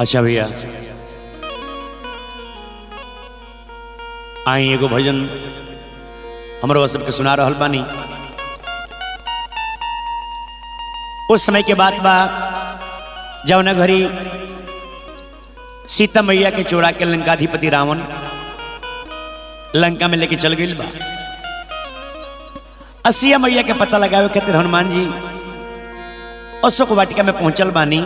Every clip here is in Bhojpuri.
अच्छा भैया आई एगो भजन हमरो सबके सुना रहल बानी। उस समय के बात बा जौना घड़ी सीता मैया के चोरा के लंकाधिपति रावण लंका में लेके चल गई बा। असिया मैया के पता लगावे खातिर हनुमान जी अशोक वाटिका में पहुंचल बानी।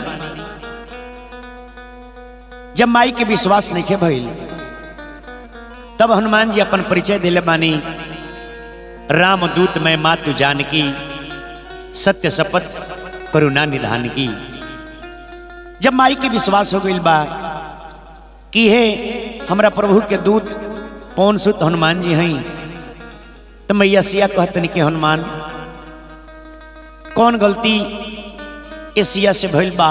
जब माई के विश्वास नहीं भइल तब हनुमान जी अपन परिचय दिले बानी। राम दूत मैं मातु जानकी सत्य शपथ करुणा निधान की। जब माई के विश्वास हो गई बा कि हे हमरा प्रभु के दूत पवन सुत हनुमान जी हैं, तो मैया सिया कहतन कि हनुमान कौन गलती ए सिया से भइल बा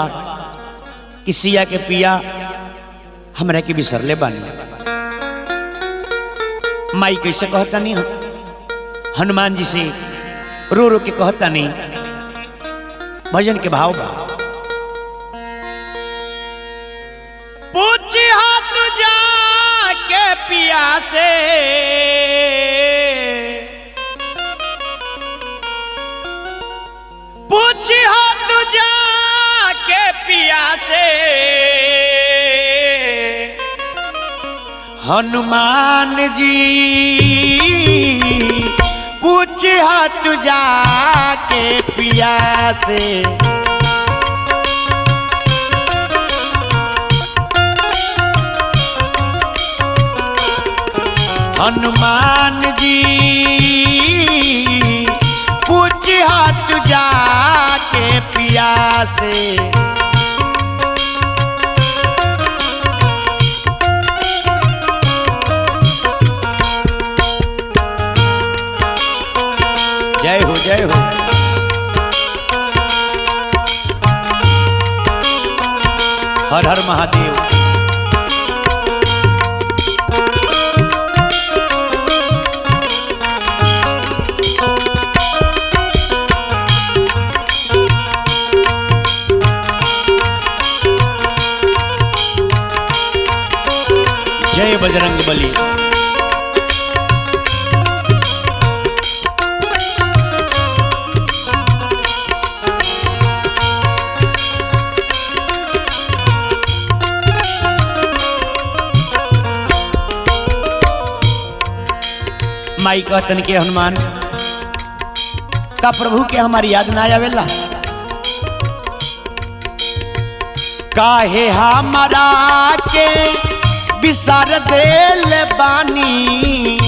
कि सिया के पिया हमरा के बिसरले बानी। माई कैसे कहता नहीं हनुमान जी से रो रो के कहता नहीं। भजन के भाव बा पूछी हाथ जा के पिया से पूछी हाथ जा के पिया से हनुमान जी पूछ हाथ जा के पिया से। हनुमान जी पूछ हाथ जा के पिया से। जय हो जय हो। हर हर महादेव। जय बजरंग बली। माई कहतन के हनुमान का प्रभु के हमारी याद ना आवेला। काहे हमारा के बिसार देल बानी।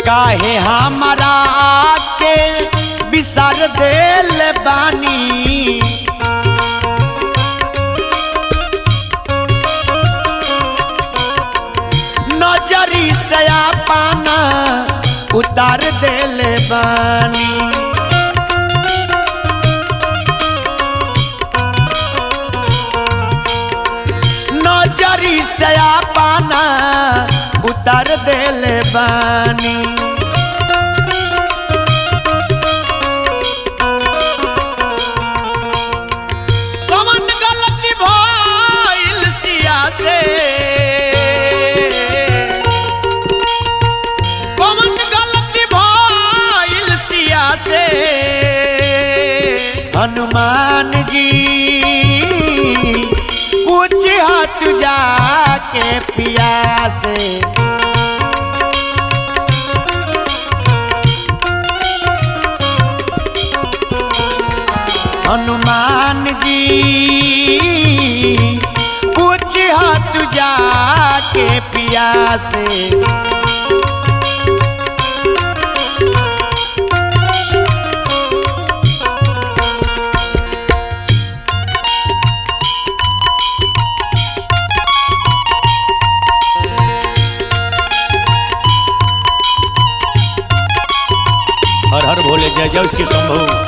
काहे हमारा के बिसार देल बानी। नजरी से पाना उतार देल बानी। नजरी से पाना उतार देल बानी। कौन गलती भइल सिया से हनुमान जी पूछ हाथ जा के पिया से। हनुमान जी पूछ हाथ जा के पिया से। हर हर भोले जय जय शिव शंभु।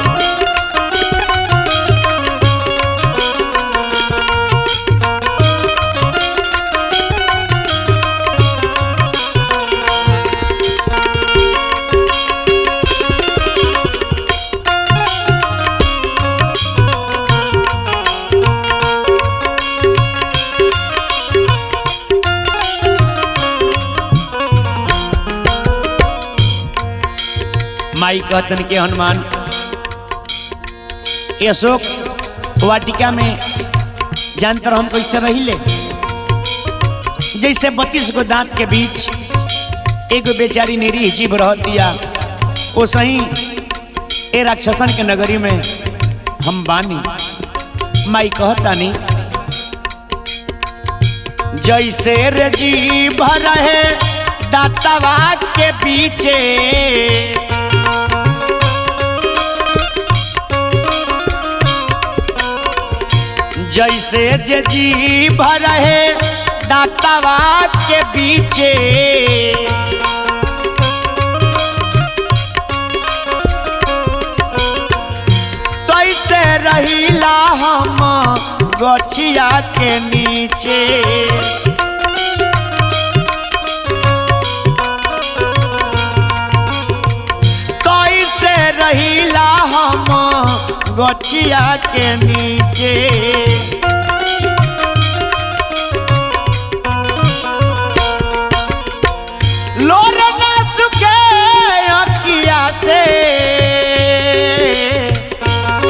माई कहतन के हनुमान अशोक वाटिका में जानकर हम कैसे रही ले, जैसे 32 गो दांत के बीच एगो बेचारी निरीह जीव रह दिया, वो सही ए राक्षसन के नगरी में हम बानी। माई कहतानी जैसे रे जीव रहे दातवा के पीछे, जैसे जे जीव रहे दातवा के पीछे, तैसे रहीला हम गछिया के नीचे। तैसे रहीला हम गछिया के नीचे। लोर ना सुखे अखिया से,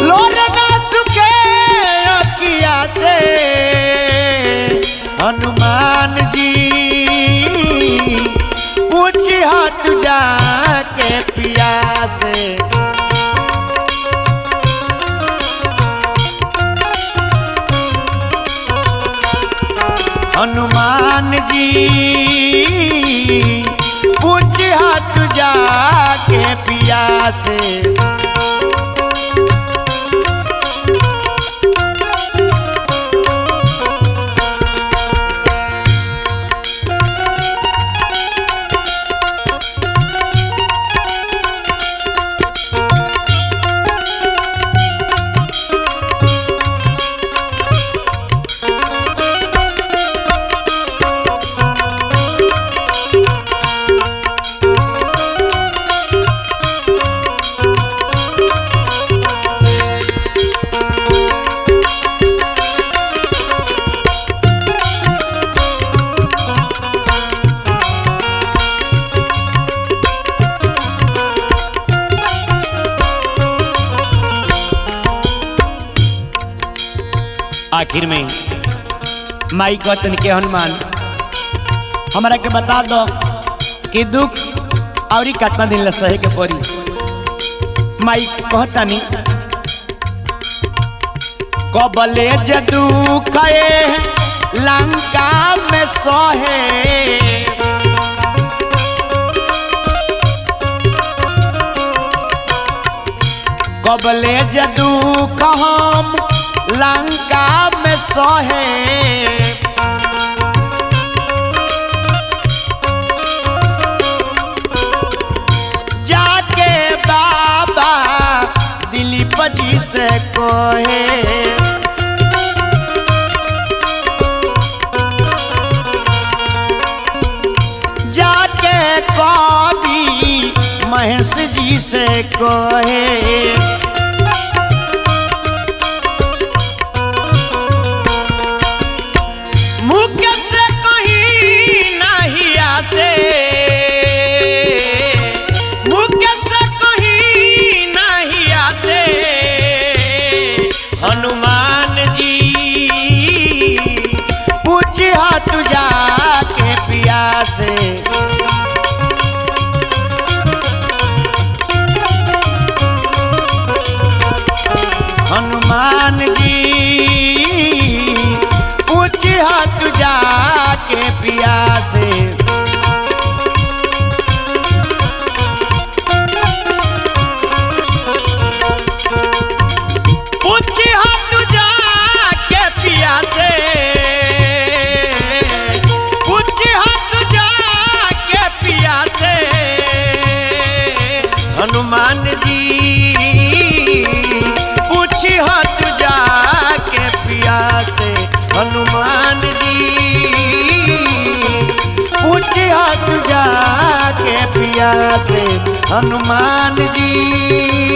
लोर ना सुखे अखिया से, हनुमान जी पूछ हाथ जाके पिया से। हनुमान जी पूछ हाथ जाके पिया से। आखिर में माई कहतन के हनुमान हमरा के बता दो कि दुख और कितना दिन ले सहे के पड़ी। माई कहतनी कबले जे दुख लंका में सहे, कबले जे दुख हम लंका में सहे। जाके बाबा दिलीप जी से कहे, जाके कवि महेश जी से कहे। हनुमान जी पूछ हाथ जाके पिया से। हनुमान जी पूछ हाथ जाके पिया से। पूछ हाथ जाके पिया से, पूछ हाथ जाके पिया से। हनुमान जी पूछ हाथ जाके पिया से। हनुमान जी पूछ हाथ जाके पिया से। हनुमान जी